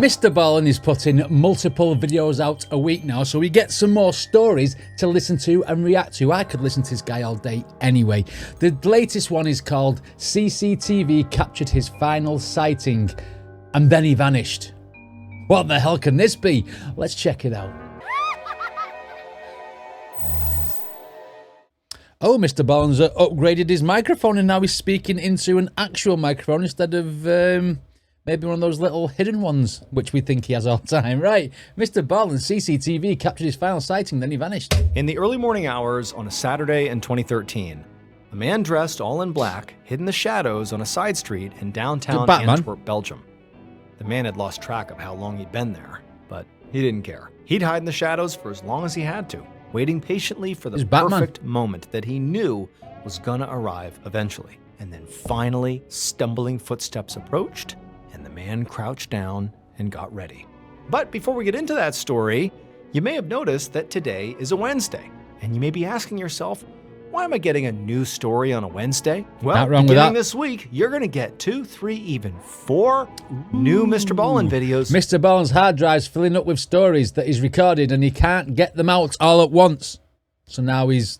Mr. Ballen is putting multiple videos out a week now, so we get some more stories to listen to and react to. I could listen to this guy all day anyway. The latest one is called CCTV Captured His Final Sighting, and then he vanished. What the hell can this be? Let's check it out. Oh, Mr. Ballen's upgraded his microphone and now he's speaking into an actual microphone instead of maybe one of those little hidden ones, which we think he has all the time. Right, Mr. Ballen, CCTV captured his final sighting, then he vanished. In the early morning hours on a Saturday in 2013, a man dressed all in black hid in the shadows on a side street in downtown Antwerp, Belgium. The man had lost track of how long he'd been there, but he didn't care. He'd hide in the shadows for as long as he had to, waiting patiently for the perfect moment that he knew was gonna arrive eventually. And then finally, stumbling footsteps approached, and the man crouched down and got ready. But before we get into that story, you may have noticed that today is a Wednesday, and you may be asking yourself, why am I getting a new story on a Wednesday? Well, beginning this week, you're gonna get 2, 3, even 4 new Mr. Ballen videos. Mr. Ballen's hard drive's filling up with stories that he's recorded and he can't get them out all at once. So now he's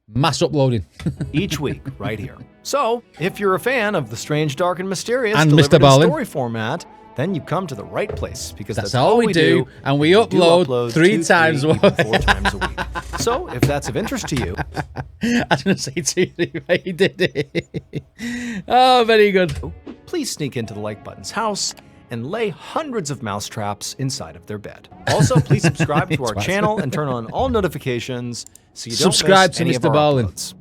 mass uploading. Each week, right here. So, if you're a fan of the strange, dark, and mysterious and delivered Mr. Ballen in story format, then you've come to the right place, because that's all we do, and we upload 3 times a week. 4 times a week. So, if that's of interest to you, I was going to say 2, 3, but he did it. Oh, very good. Please sneak into the like button's house and lay hundreds of mousetraps inside of their bed. Also, please subscribe to our channel and turn on all notifications so you don't miss any of our uploads.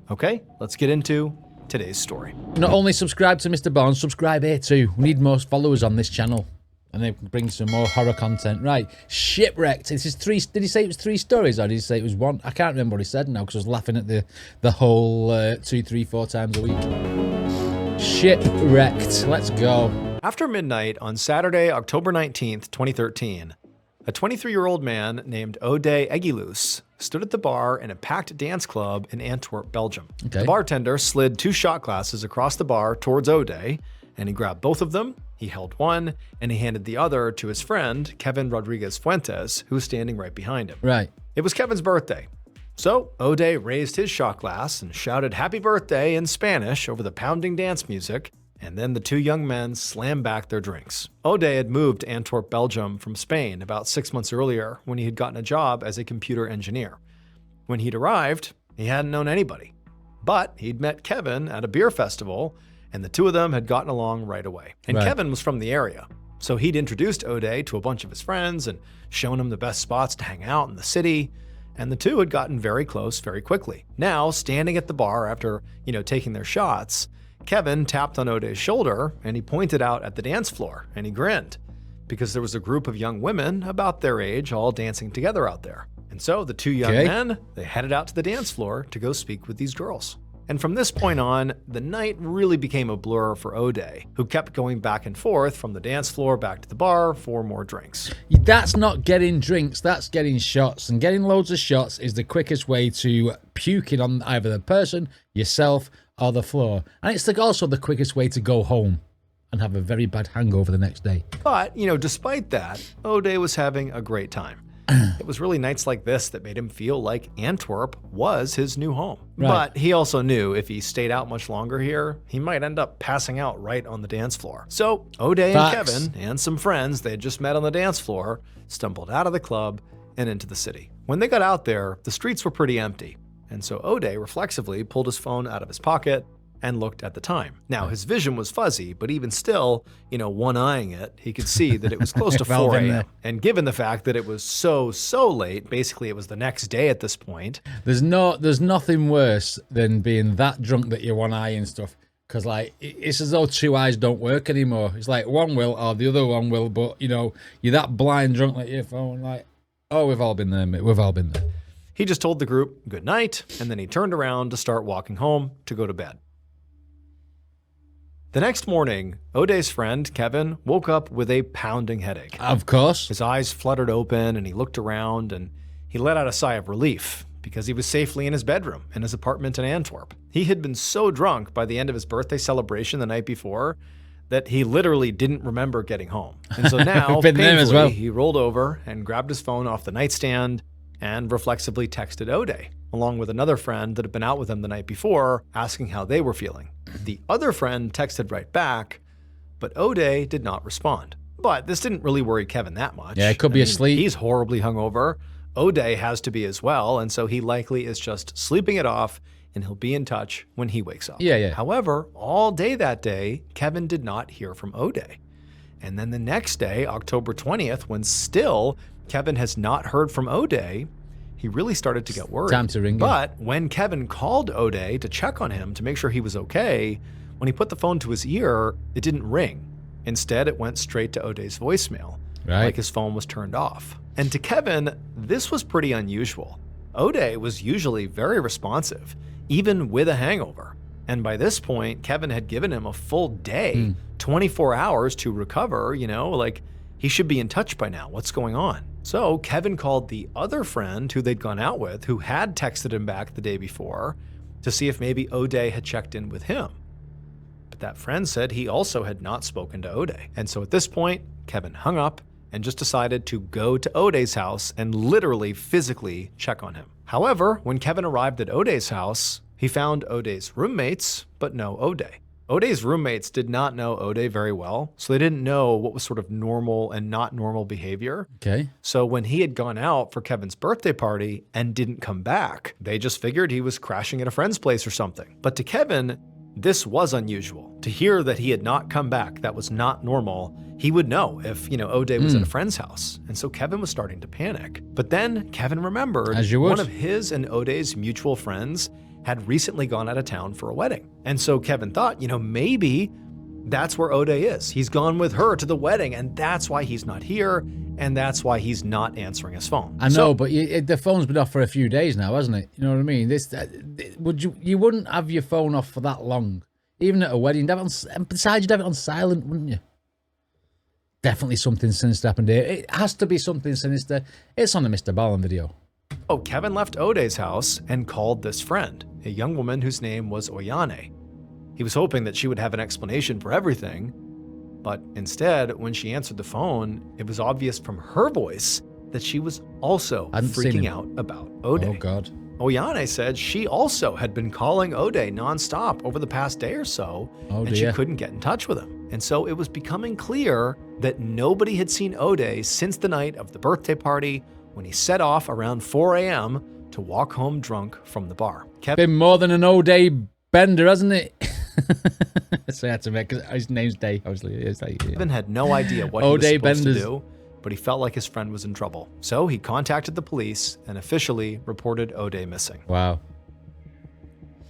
Okay, let's get into today's story. Not only subscribe to Mr. Ballen, subscribe here too. We need more followers on this channel, and they bring some more horror content. Right, Shipwrecked. This is 3. Did he say it was 3 stories, or did he say it was 1? I can't remember what he said now because I was laughing at the whole 2, 3, 4 times a week. Shipwrecked. Let's go. After midnight on Saturday, October 19th, 2013, a 23-year-old man named Ode Egilus stood at the bar in a packed dance club in Antwerp, Belgium. Okay. The bartender slid 2 shot glasses across the bar towards Ode, and he grabbed both of them, he held one, and he handed the other to his friend, Kevin Rodriguez Fuentes, who was standing right behind him. Right. It was Kevin's birthday. So Ode raised his shot glass and shouted happy birthday in Spanish over the pounding dance music, and then the 2 young men slammed back their drinks. Ode had moved to Antwerp, Belgium from Spain about 6 months earlier when he had gotten a job as a computer engineer. When he'd arrived, he hadn't known anybody. But he'd met Kevin at a beer festival, and the 2 of them had gotten along right away. And Kevin was from the area, so he'd introduced Ode to a bunch of his friends and shown him the best spots to hang out in the city, and the 2 had gotten very close very quickly. Now, standing at the bar after, taking their shots, Kevin tapped on Ode's shoulder and he pointed out at the dance floor and he grinned because there was a group of young women about their age all dancing together out there. And so the 2 young men, they headed out to the dance floor to go speak with these girls. And from this point on, the night really became a blur for Ode, who kept going back and forth from the dance floor back to the bar for more drinks. That's not getting drinks, that's getting shots. And getting loads of shots is the quickest way to puking on either the person, yourself, or the floor. And it's also the quickest way to go home and have a very bad hangover the next day. But, despite that, Ode was having a great time. It was really nights like this that made him feel like Antwerp was his new home. Right. But he also knew if he stayed out much longer here, he might end up passing out right on the dance floor. So Ode and Kevin and some friends they had just met on the dance floor stumbled out of the club and into the city. When they got out there, the streets were pretty empty. And so Ode reflexively pulled his phone out of his pocket and looked at the time. Now, his vision was fuzzy, but even still, one-eyeing it, he could see that it was close to 4 a.m. And given the fact that it was so late, basically it was the next day at this point. There's nothing worse than being that drunk that you're one-eyeing stuff. Because, it's as though 2 eyes don't work anymore. It's like one will or the other one will, but, you're that blind drunk that your phone, oh, we've all been there, mate. We've all been there. He just told the group good night, and then he turned around to start walking home to go to bed. The next morning, Ode's friend, Kevin, woke up with a pounding headache. Of course. His eyes fluttered open, and he looked around, and he let out a sigh of relief because he was safely in his bedroom in his apartment in Antwerp. He had been so drunk by the end of his birthday celebration the night before that he literally didn't remember getting home. And so now, Been there as well. he rolled over and grabbed his phone off the nightstand and reflexively texted O'Day, along with another friend that had been out with him the night before, asking how they were feeling. The other friend texted right back, but O'Day did not respond. But this didn't really worry Kevin that much. Yeah, it could be asleep. He's horribly hungover. O'Day has to be as well, and so he likely is just sleeping it off, and he'll be in touch when he wakes up. Yeah. However, all day that day, Kevin did not hear from O'Day. And then the next day, October 20th, when still Kevin has not heard from O'Day, he really started to get worried. Time to ring him. But when Kevin called O'Day to check on him to make sure he was okay, when he put the phone to his ear, it didn't ring. Instead, it went straight to O'Day's voicemail, like his phone was turned off. And to Kevin, this was pretty unusual. O'Day was usually very responsive, even with a hangover. And by this point, Kevin had given him a full day, 24 hours to recover, like he should be in touch by now. What's going on? So Kevin called the other friend who they'd gone out with, who had texted him back the day before, to see if maybe O'Day had checked in with him. But that friend said he also had not spoken to O'Day. And so at this point, Kevin hung up and just decided to go to O'Day's house and literally physically check on him. However, when Kevin arrived at O'Day's house, he found O'Day's roommates, but no O'Day. O'Day's roommates did not know O'Day very well, so they didn't know what was sort of normal and not normal behavior. Okay. So when he had gone out for Kevin's birthday party and didn't come back, they just figured he was crashing at a friend's place or something. But to Kevin, this was unusual. To hear that he had not come back, that was not normal. He would know if, O'Day was at a friend's house. And so Kevin was starting to panic. But then Kevin remembered one of his and O'Day's mutual friends had recently gone out of town for a wedding. And so Kevin thought, maybe that's where O'Day is. He's gone with her to the wedding, and that's why he's not here, and that's why he's not answering his phone. I know, but the phone's been off for a few days now, hasn't it? You know what I mean? You wouldn't have your phone off for that long, even at a wedding. And besides, you'd have it on silent, wouldn't you? Definitely something sinister happened here. It has to be something sinister. It's on the Mr. Ballen video. Oh, Kevin left O'Day's house and called this friend, a young woman whose name was Oyane. He was hoping that she would have an explanation for everything, but instead, when she answered the phone, it was obvious from her voice that she was also freaking out about O'Day. Oh, God. Oyane said she also had been calling O'Day nonstop over the past day or so, and she couldn't get in touch with him. And so it was becoming clear that nobody had seen O'Day since the night of the birthday party when he set off around 4 a.m. to walk home drunk from the bar. Been more than an O'Day bender, hasn't it? So I had to make, because his name's Day, obviously. Kevin had no idea what he was supposed to do, but he felt like his friend was in trouble. So he contacted the police and officially reported O'Day missing. Wow.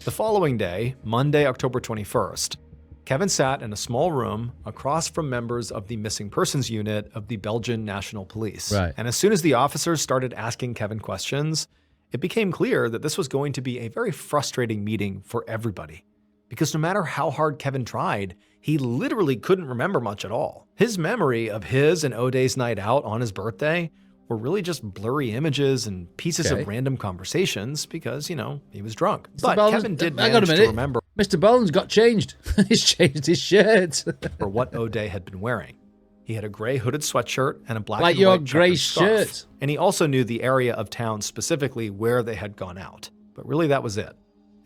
The following day, Monday, October 21st, Kevin sat in a small room across from members of the missing persons unit of the Belgian National Police. Right. And as soon as the officers started asking Kevin questions, it became clear that this was going to be a very frustrating meeting for everybody. Because no matter how hard Kevin tried, he literally couldn't remember much at all. His memory of his and O'Day's night out on his birthday were really just blurry images and pieces of random conversations because, he was drunk. But Kevin did manage to remember. Mr. Ballen's got changed. He's changed his shirt. For what O'Day had been wearing. He had a gray hooded sweatshirt and a black like and your white gray shirt. shirt. And he also knew the area of town specifically where they had gone out. But really, that was it.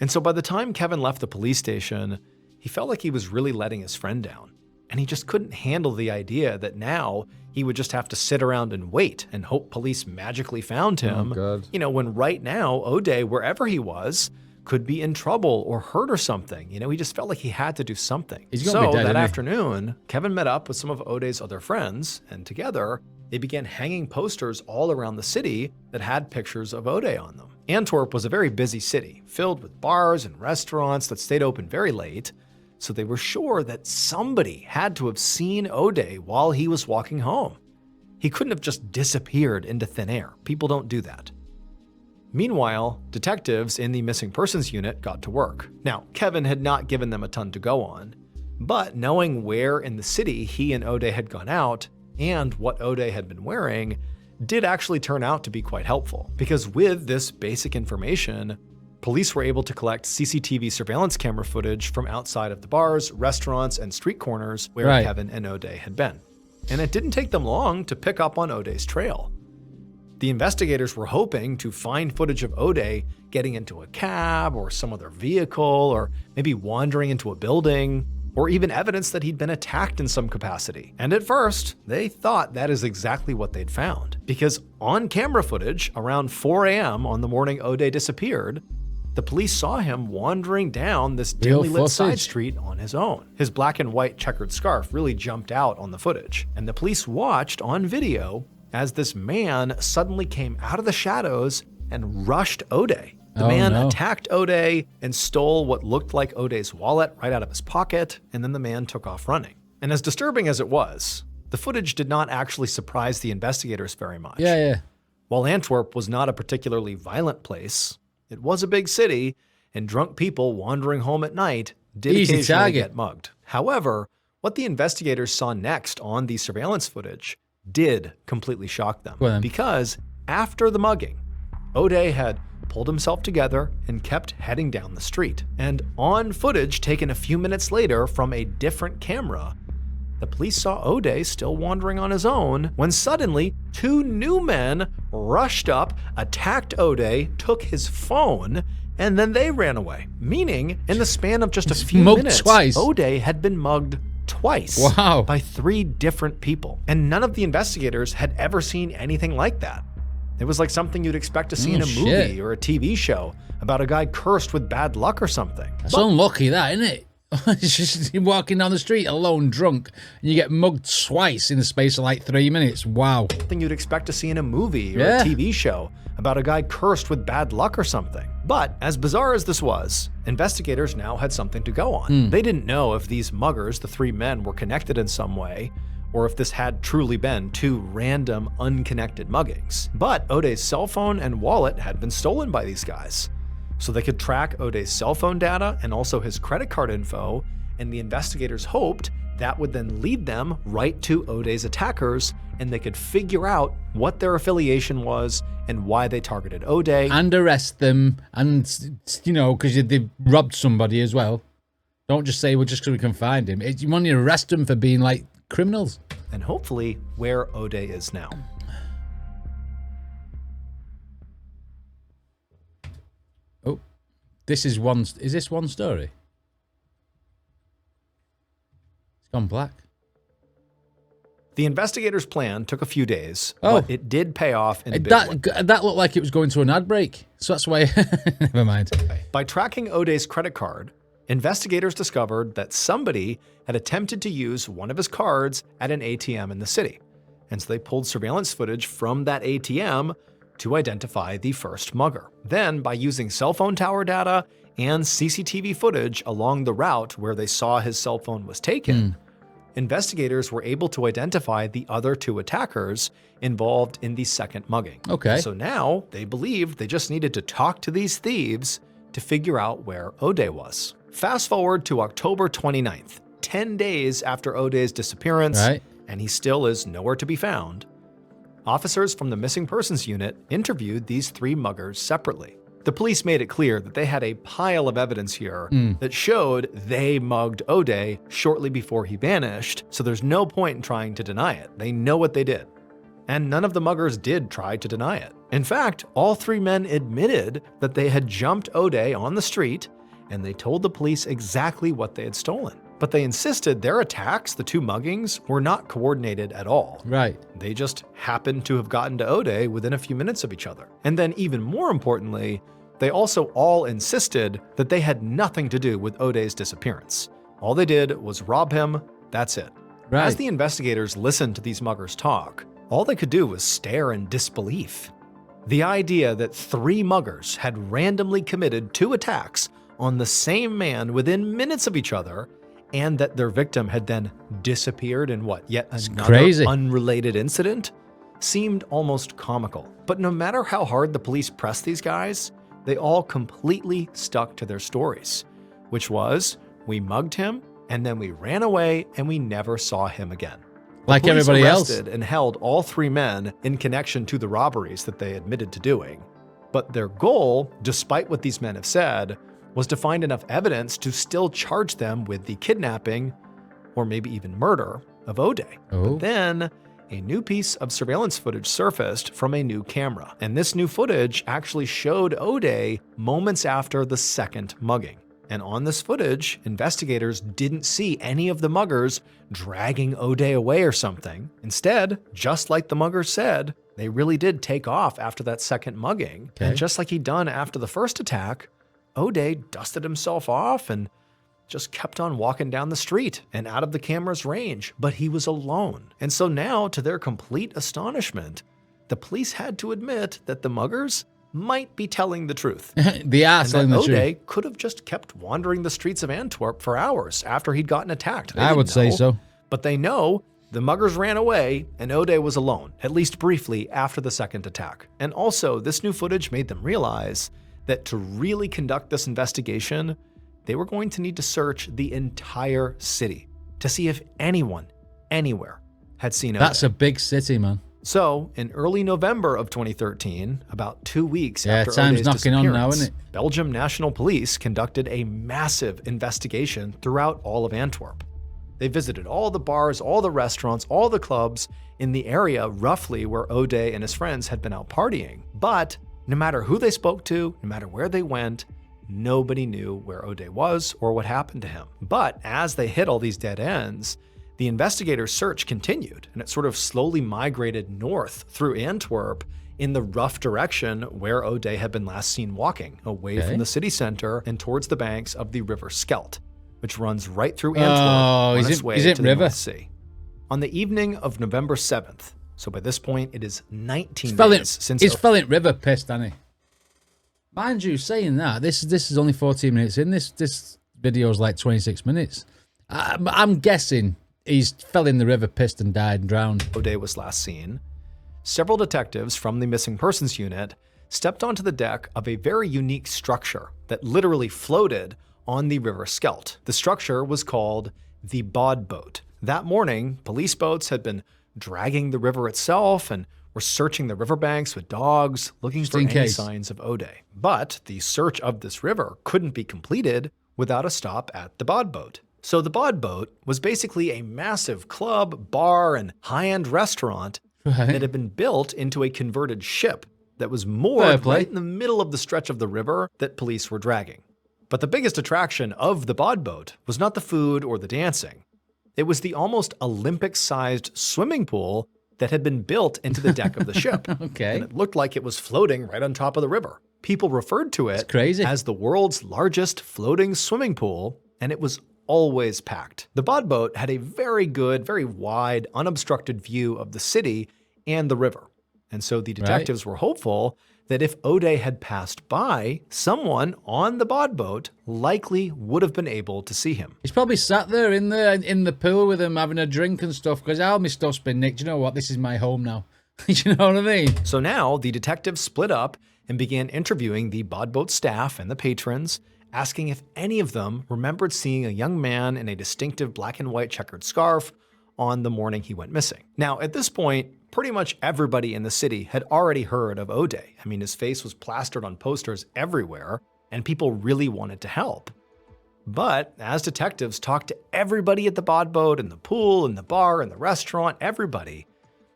And so by the time Kevin left the police station, he felt like he was really letting his friend down. And he just couldn't handle the idea that now he would just have to sit around and wait and hope police magically found him. Oh, God. When right now, O'Day, wherever he was, could be in trouble or hurt or something. He just felt like he had to do something. So that afternoon, Kevin met up with some of O'Day's other friends, and together, they began hanging posters all around the city that had pictures of O'Day on them. Antwerp was a very busy city, filled with bars and restaurants that stayed open very late, so they were sure that somebody had to have seen O'Day while he was walking home. He couldn't have just disappeared into thin air. People don't do that. Meanwhile, detectives in the missing persons unit got to work. Now, Kevin had not given them a ton to go on, but knowing where in the city he and O'Day had gone out and what O'Day had been wearing did actually turn out to be quite helpful. Because with this basic information, Police were able to collect CCTV surveillance camera footage from outside of the bars, restaurants, and street corners where Kevin and O'Day had been. And it didn't take them long to pick up on O'Day's trail. The investigators were hoping to find footage of O'Day getting into a cab or some other vehicle, or maybe wandering into a building, or even evidence that he'd been attacked in some capacity. And at first, they thought that is exactly what they'd found, because on camera footage around 4 a.m. on the morning O'Day disappeared, the police saw him wandering down this dimly lit side street on his own. His black and white checkered scarf really jumped out on the footage, and the police watched on video as this man suddenly came out of the shadows and rushed O'Day. The man attacked O'Day and stole what looked like O'Day's wallet right out of his pocket, and then the man took off running. And as disturbing as it was, the footage did not actually surprise the investigators very much. While Antwerp was not a particularly violent place, it was a big city, and drunk people wandering home at night did occasionally get mugged. However, what the investigators saw next on the surveillance footage did completely shock them. Because after the mugging, O'Day had pulled himself together and kept heading down the street. And on footage taken a few minutes later from a different camera, the police saw O'Day still wandering on his own when suddenly 2 new men rushed up, attacked O'Day, took his phone, and then they ran away. Meaning, in the span of just a few minutes, O'Day had been mugged twice by 3 different people. And none of the investigators had ever seen anything like that. It was like something you'd expect to see in a movie or a TV show about a guy cursed with bad luck or something. That's unlucky, that, isn't it? It's just you're walking down the street alone, drunk, and you get mugged twice in the space of like 3 minutes. Wow. Something you'd expect to see in a movie or a TV show about a guy cursed with bad luck or something. But as bizarre as this was, investigators now had something to go on. They didn't know if these muggers, the 3 men, were connected in some way, or if this had truly been 2 random, unconnected muggings. But O'Day's cell phone and wallet had been stolen by these guys. So they could track O'Day's cell phone data and also his credit card info, and the investigators hoped that would then lead them right to O'Day's attackers, and they could figure out what their affiliation was and why they targeted O'Day. And arrest them, and, you know, because they robbed somebody as well. Don't just say, well, just because we can find him. You want to arrest them for being, like, criminals. And hopefully where O'Day is now. Oh, is this one story? It's gone black. The investigators' plan took a few days, but it did pay off in a big way. That looked like it was going to an ad break, so that's why, never mind. By tracking O'Day's credit card, investigators discovered that somebody had attempted to use one of his cards at an ATM in the city. And so they pulled surveillance footage from that ATM to identify the first mugger. Then, by using cell phone tower data and CCTV footage along the route where they saw his cell phone was taken, investigators were able to identify the other 2 attackers involved in the second mugging. So now they believed they just needed to talk to these thieves to figure out where O'Day was. Fast forward to October 29th, 10 days after O'Day's disappearance, and he still is nowhere to be found. Officers from the Missing Persons Unit interviewed these 3 muggers separately. The police made it clear that they had a pile of evidence here that showed they mugged O'Day shortly before he vanished, so there's no point in trying to deny it. They know what they did. And none of the muggers did try to deny it. In fact, all 3 men admitted that they had jumped O'Day on the street, and they told the police exactly what they had stolen. But they insisted their attacks, the 2 muggings, were not coordinated at all. They just happened to have gotten to O'Day within a few minutes of each other. And then even more importantly, they also all insisted that they had nothing to do with O'Day's disappearance. All they did was rob him, that's it. As the investigators listened to these muggers talk, all they could do was stare in disbelief. The idea that 3 muggers had randomly committed 2 attacks on the same man within minutes of each other, and that their victim had then disappeared in yet another unrelated incident, seemed almost comical. But no matter how hard the police pressed these guys, they all completely stuck to their stories, which was, we mugged him, and then we ran away, and we never saw him again. Like everybody else. And held all 3 men in connection to the robberies that they admitted to doing. But their goal, despite what these men have said, was to find enough evidence to still charge them with the kidnapping, or maybe even murder, of O'Day. But then, a new piece of surveillance footage surfaced from a new camera. And this new footage actually showed O'Day moments after the second mugging. And on this footage, investigators didn't see any of the muggers dragging O'Day away or something. Instead, just like the muggers said, they really did take off after that second mugging. And just like he'd done after the first attack, O'Day dusted himself off and just kept on walking down the street and out of the camera's range, but he was alone. And so now, to their complete astonishment, the police had to admit that the muggers might be telling the truth. They are telling the truth. O'Day could have just kept wandering the streets of Antwerp for hours after he'd gotten attacked. I would say so. But they know the muggers ran away and O'Day was alone, at least briefly, after the second attack. And also, this new footage made them realize that to really conduct this investigation, they were going to need to search the entire city to see if anyone, anywhere, had seen O'Day. That's a big city, man. So, in early November of 2013, about 2 weeks after time's O'Day's knocking on now, disappearance, isn't it? Belgium National Police conducted a massive investigation throughout all of Antwerp. They visited all the bars, all the restaurants, all the clubs in the area roughly where O'Day and his friends had been out partying. But no matter who they spoke to, no matter where they went, nobody knew where O'Day was or what happened to him. But as they hit all these dead ends, the investigators' search continued, and it sort of slowly migrated north through Antwerp in the rough direction where O'Day had been last seen walking, away from the city center and towards the banks of the River Scheldt, which runs right through Antwerp on its way to the North Sea. On the evening of November 7th, so by this point it is 19 days since... He's Felling River pissed, hasn't he? Mind you, saying that, this is only 14 minutes in. This video is like 26 minutes. I'm guessing he's fell in the river, pissed and died and drowned. O'Day was last seen. Several detectives from the Missing Persons Unit stepped onto the deck of a very unique structure that literally floated on the River Scheldt. The structure was called the Bod Boat. That morning, police boats had been dragging the river itself and were searching the riverbanks with dogs, looking for any signs of O'Day. But the search of this river couldn't be completed without a stop at the Bod Boat. So the Bod Boat was basically a massive club, bar, and high-end restaurant that had been built into a converted ship that was moored right in the middle of the stretch of the river that police were dragging. But the biggest attraction of the Bod Boat was not the food or the dancing. It was the almost Olympic-sized swimming pool that had been built into the deck of the ship. And it looked like it was floating right on top of the river. People referred to it as the world's largest floating swimming pool, and it was always packed. The Bod Boat had a very good, very wide, unobstructed view of the city and the river. And so the detectives were hopeful that if O'Day had passed by, someone on the Bod Boat likely would have been able to see him. He's probably sat there in the pool with him having a drink and stuff because all my stuff's been nicked. You know what? This is my home now. You know what I mean? So now the detectives split up and began interviewing the Bod Boat staff and the patrons, asking if any of them remembered seeing a young man in a distinctive black and white checkered scarf on the morning he went missing. Now, at this point, pretty much everybody in the city had already heard of O'Day. I mean, his face was plastered on posters everywhere, and people really wanted to help. But as detectives talked to everybody at the Bod Boat and the pool and the bar and the restaurant, everybody,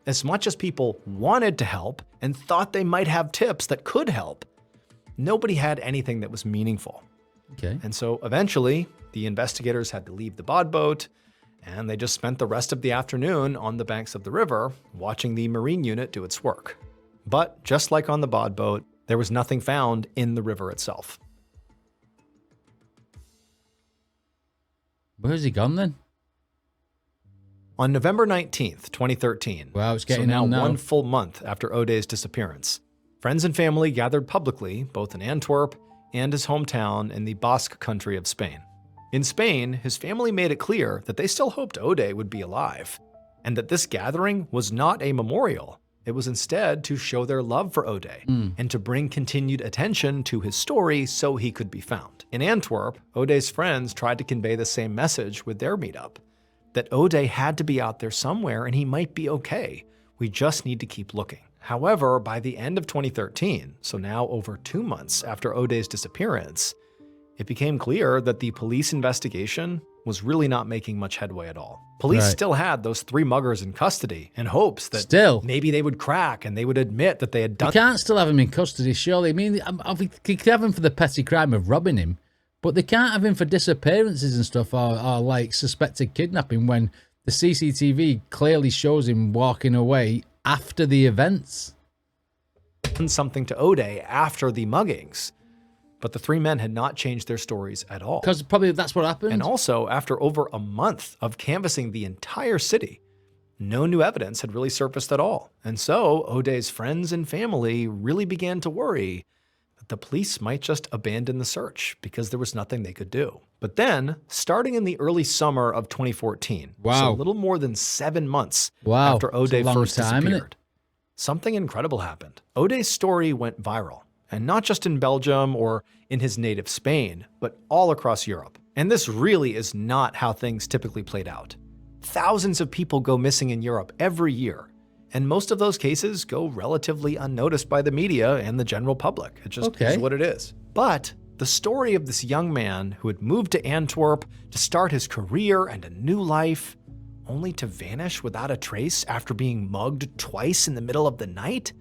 as much as people wanted to help and thought they might have tips that could help, nobody had anything that was meaningful. And so eventually, the investigators had to leave the Bod Boat, and they just spent the rest of the afternoon on the banks of the river, watching the Marine Unit do its work. But just like on the Bod Boat, there was nothing found in the river itself. Where's he gone then? On November 19th, 2013, wow, it's getting so now 1 full month after O'Day's disappearance, friends and family gathered publicly, both in Antwerp and his hometown in the Basque country of Spain. In Spain, his family made it clear that they still hoped O'Day would be alive, and that this gathering was not a memorial. It was instead to show their love for O'Day and to bring continued attention to his story so he could be found. In Antwerp, O'Day's friends tried to convey the same message with their meetup, that O'Day had to be out there somewhere and he might be okay. We just need to keep looking. However, by the end of 2013, so now over 2 months after O'Day's disappearance, it became clear that the police investigation was really not making much headway at all. Police still had those 3 muggers in custody in hopes that maybe they would crack and they would admit that they had done. You can't still have him in custody, surely. I mean, you could have him for the petty crime of robbing him, but they can't have him for disappearances and stuff, or like suspected kidnapping, when the CCTV clearly shows him walking away after the events. Something to O'Day after the muggings. But the 3 men had not changed their stories at all. Because probably that's what happened. And also, after over a month of canvassing the entire city, no new evidence had really surfaced at all. And so O'Day's friends and family really began to worry that the police might just abandon the search because there was nothing they could do. But then, starting in the early summer of 2014, so a little more than 7 months after O'Day first disappeared, something incredible happened. O'Day's story went viral. And not just in Belgium or in his native Spain, but all across Europe. And this really is not how things typically played out. Thousands of people go missing in Europe every year, and most of those cases go relatively unnoticed by the media and the general public. It just is what it is. But the story of this young man who had moved to Antwerp to start his career and a new life, only to vanish without a trace after being mugged twice in the middle of the night,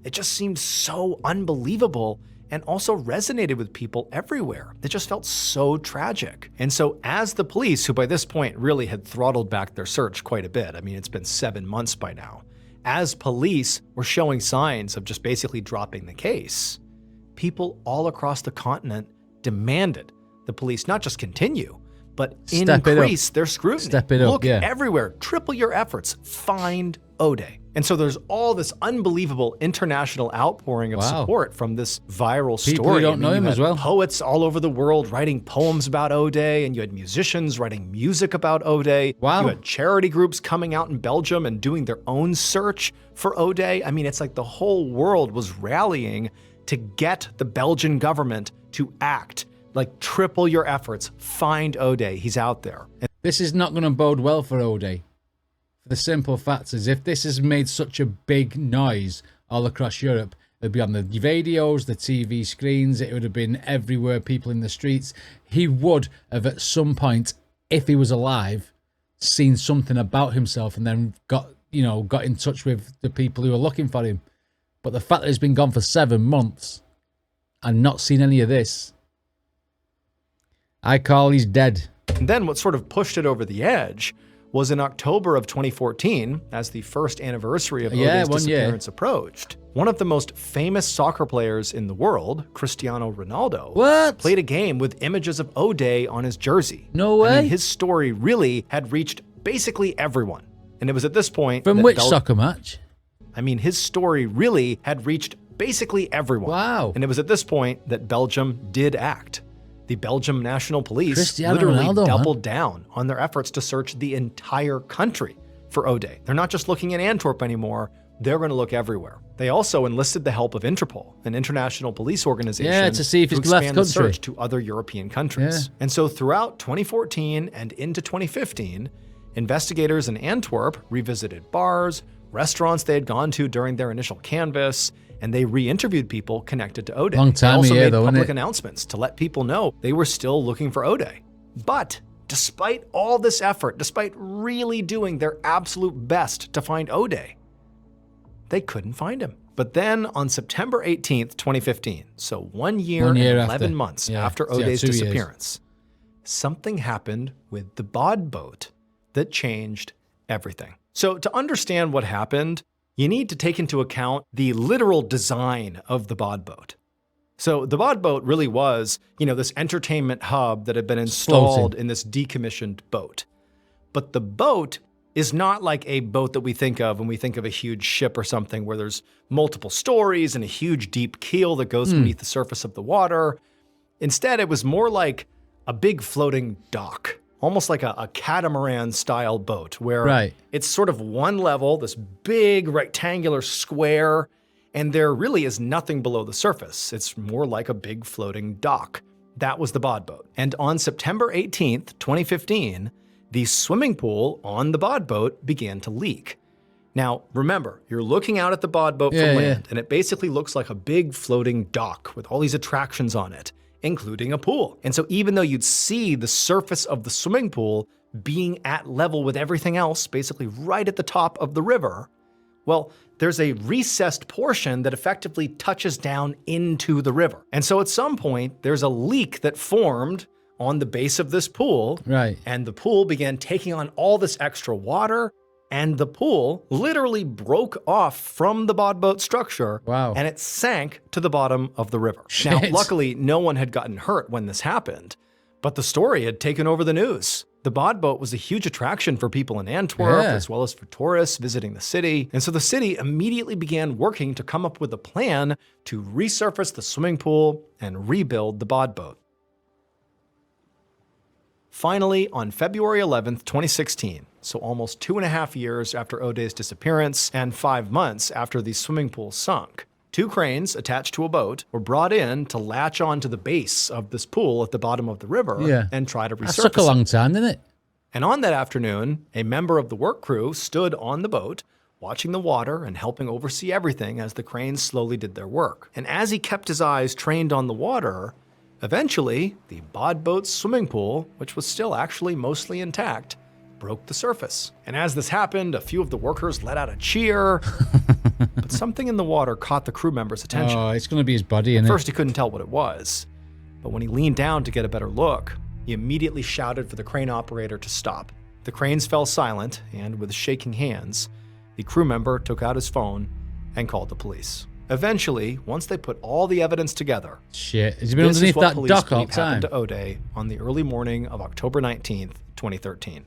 it just seemed so unbelievable and also resonated with people everywhere. It just felt so tragic. And so as the police, who by this point really had throttled back their search quite a bit, I mean, it's been 7 months by now, as police were showing signs of just basically dropping the case, people all across the continent demanded the police not just continue, but increase their scrutiny. Look everywhere, triple your efforts, find O'Day. And so there's all this unbelievable international outpouring of support from this viral story. People who don't know him as well. Poets all over the world writing poems about O'Day, and you had musicians writing music about O'Day. You had charity groups coming out in Belgium and doing their own search for O'Day. I mean, it's like the whole world was rallying to get the Belgian government to act. Like, triple your efforts, find O'Day, he's out there. This is not going to bode well for O'Day. For the simple fact is, if this has made such a big noise all across Europe, it would be on the radios, the TV screens, it would have been everywhere, people in the streets. He would have at some point, if he was alive, seen something about himself and then got in touch with the people who are looking for him. But the fact that he's been gone for 7 months and not seen any of this, I call he's dead. And then what sort of pushed it over the edge was in October of 2014, as the first anniversary of O'Day's disappearance approached, one of the most famous soccer players in the world, Cristiano Ronaldo, played a game with images of O'Day on his jersey. No way. I mean, his story really had reached basically everyone. And it was at this point From which soccer match? I mean, his story really had reached basically everyone. Wow. And it was at this point that Belgium did act. The Belgium National Police Cristiano literally Ronaldo, doubled down on their efforts to search the entire country for O'Day. They're not just looking at Antwerp anymore, they're going to look everywhere. They also enlisted the help of Interpol, an international police organization, to see if he's expand left the country search to other European countries. And so throughout 2014 and into 2015, investigators in Antwerp revisited bars, restaurants they had gone to during their initial canvass, and they re-interviewed people connected to O'Day. Long time they also made though, public announcements to let people know they were still looking for O'Day. But despite all this effort, despite really doing their absolute best to find O'Day, they couldn't find him. But then on September 18th, 2015, so 1 year and 11 months after O'Day's disappearance, something happened with the bod boat that changed everything. So to understand what happened, you need to take into account the literal design of the bod boat. So the bod boat really was, this entertainment hub that had been installed in this decommissioned boat. But the boat is not like a boat that we think of when we think of a huge ship or something where there's multiple stories and a huge deep keel that goes beneath the surface of the water. Instead, it was more like a big floating dock. Almost like a catamaran-style boat where it's sort of one level, this big rectangular square, and there really is nothing below the surface. It's more like a big floating dock. That was the bod boat. And on September 18th, 2015, the swimming pool on the bod boat began to leak. Now, remember, you're looking out at the bod boat from land, and it basically looks like a big floating dock with all these attractions on it, including a pool. And so even though you'd see the surface of the swimming pool being at level with everything else, basically right at the top of the river, well, there's a recessed portion that effectively touches down into the river. And so at some point, there's a leak that formed on the base of this pool. Right. And the pool began taking on all this extra water, and the pool literally broke off from the bod boat structure. Wow. And it sank to the bottom of the river. Shit. Now, luckily, no one had gotten hurt when this happened, but the story had taken over the news. The bod boat was a huge attraction for people in Antwerp, as well as for tourists visiting the city. And so the city immediately began working to come up with a plan to resurface the swimming pool and rebuild the bod boat. Finally, on February 11th, 2016, so almost 2.5 years after O'Day's disappearance and 5 months after the swimming pool sunk, 2 cranes attached to a boat were brought in to latch onto the base of this pool at the bottom of the river and try to resurface it. That took a long time, didn't it? And on that afternoon, a member of the work crew stood on the boat, watching the water and helping oversee everything as the cranes slowly did their work. And as he kept his eyes trained on the water, eventually, the bod boat's swimming pool, which was still actually mostly intact, broke the surface. And as this happened, a few of the workers let out a cheer, but something in the water caught the crew member's attention. Oh, it's going to be his body, isn't it? At first, he couldn't tell what it was, but when he leaned down to get a better look, he immediately shouted for the crane operator to stop. The cranes fell silent, and with shaking hands, the crew member took out his phone and called the police. Eventually, once they put all the evidence together, shit, has he been underneath that dock all the time? Happened to O'Day on the early morning of October 19th, 2013.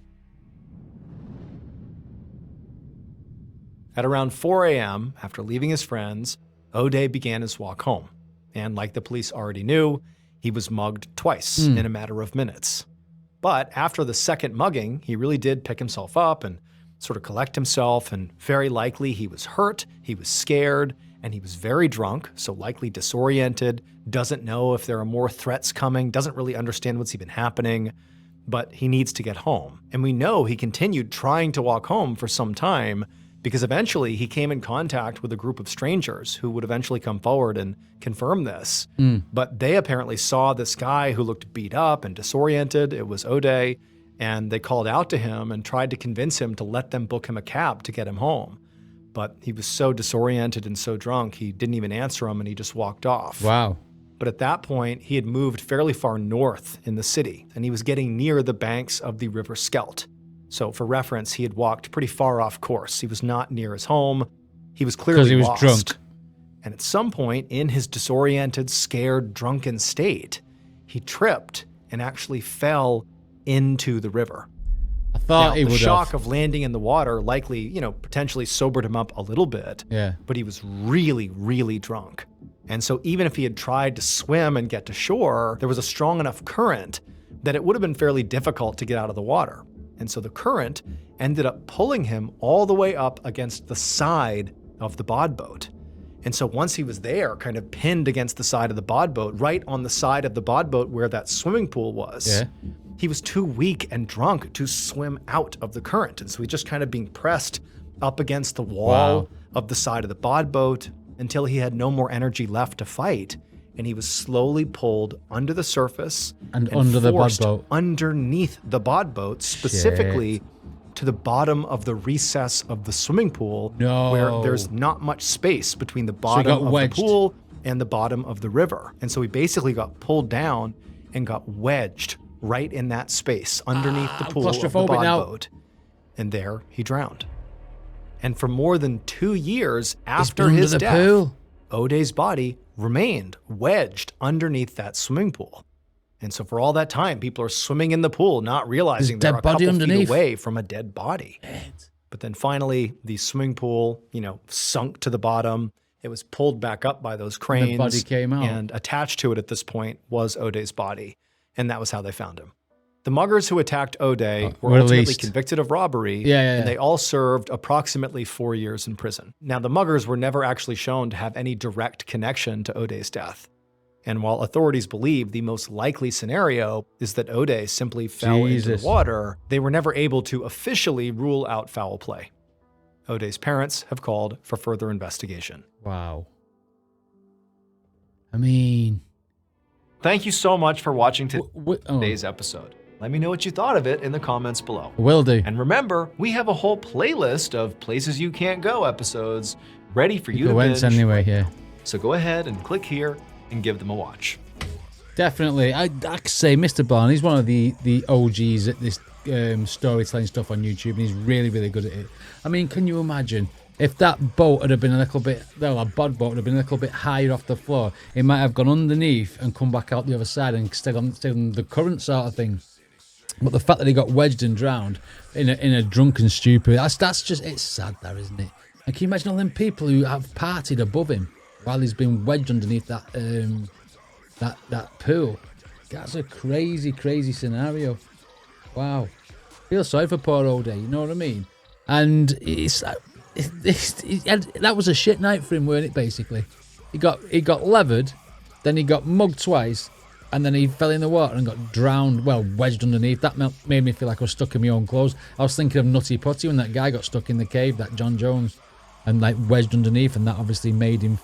At around 4 a.m., after leaving his friends, O'Day began his walk home. And like the police already knew, he was mugged twice in a matter of minutes. But after the second mugging, he really did pick himself up and sort of collect himself, and very likely he was hurt, he was scared, and he was very drunk, so likely disoriented, doesn't know if there are more threats coming, doesn't really understand what's even happening, but he needs to get home. And we know he continued trying to walk home for some time, because eventually he came in contact with a group of strangers who would eventually come forward and confirm this. But they apparently saw this guy who looked beat up and disoriented. It was O'Day, and they called out to him and tried to convince him to let them book him a cab to get him home. But he was so disoriented and so drunk, he didn't even answer them, and he just walked off. Wow. But at that point, he had moved fairly far north in the city, and he was getting near the banks of the River Scheldt. So for reference, he had walked pretty far off course. He was not near his home. He was clearly because he was lost. Drunk. And at some point in his disoriented, scared, drunken state, he tripped and actually fell into the river. I thought he would have. The shock of landing in the water likely, potentially sobered him up a little bit. Yeah. But he was really, really drunk. And so even if he had tried to swim and get to shore, there was a strong enough current that it would have been fairly difficult to get out of the water. And so the current ended up pulling him all the way up against the side of the bod boat. And so once he was there, kind of pinned against the side of the bod boat, right on the side of the bod boat where that swimming pool was, he was too weak and drunk to swim out of the current. And so he just kind of being pressed up against the wall of the side of the bod boat until he had no more energy left to fight. And he was slowly pulled under the surface and under the bod boat, underneath the bod boat, specifically to the bottom of the recess of the swimming pool, where there's not much space between the bottom of the pool and the bottom of the river. And so he basically got pulled down and got wedged right in that space underneath the pool of the bod boat. And there he drowned. And for more than 2 years after his death, O'Day's body remained wedged underneath that swimming pool. And so for all that time, people are swimming in the pool, not realizing they're a couple feet away from a dead body. But then finally, the swimming pool, sunk to the bottom. It was pulled back up by those cranes. The body came out. And attached to it at this point was O'Day's body. And that was how they found him. The muggers who attacked O'Day were ultimately convicted of robbery, and they all served approximately 4 years in prison. Now, the muggers were never actually shown to have any direct connection to O'Day's death. And while authorities believe the most likely scenario is that O'Day simply fell into the water, they were never able to officially rule out foul play. O'Day's parents have called for further investigation. Wow. I mean... Thank you so much for watching today's episode. Let me know what you thought of it in the comments below. Will do. And remember, we have a whole playlist of Places You Can't Go episodes ready for you to binge. Anyway, yeah. So go ahead and click here and give them a watch. Definitely. I could say Mr. Ballen, he's one of the OGs at this storytelling stuff on YouTube, and he's really, really good at it. I mean, can you imagine if that boat had been a little bit, well, a bod boat had been a little bit higher off the floor, it might have gone underneath and come back out the other side and stayed on the current sort of thing. But the fact that he got wedged and drowned in a drunken stupor, that's just, it's sad there, isn't it? And can you imagine all them people who have partied above him while he's been wedged underneath that that pool? That's a crazy, crazy scenario. Wow. Feel sorry for poor O'Day, you know what I mean? And that was a shit night for him, weren't it, basically? He got levered, then he got mugged twice, and then he fell in the water and got drowned, well, wedged underneath. That made me feel like I was stuck in my own clothes. I was thinking of Nutty Putty when that guy got stuck in the cave, that John Jones, and like wedged underneath, and that obviously made me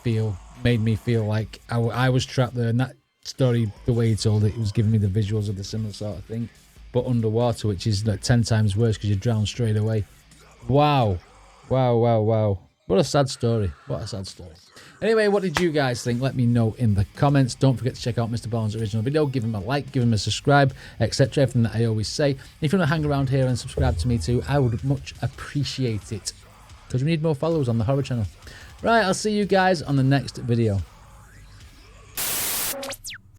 feel like I was trapped there. And that story, the way he told it, was giving me the visuals of the similar sort of thing, but underwater, which is like 10 times worse because you drown straight away. Wow. What a sad story. What a sad story. Anyway, what did you guys think? Let me know in the comments. Don't forget to check out Mr. Ballen's original video. Give him a like, give him a subscribe, etc. Everything that I always say. If you want to hang around here and subscribe to me too, I would much appreciate it, because we need more followers on the horror channel. Right, I'll see you guys on the next video.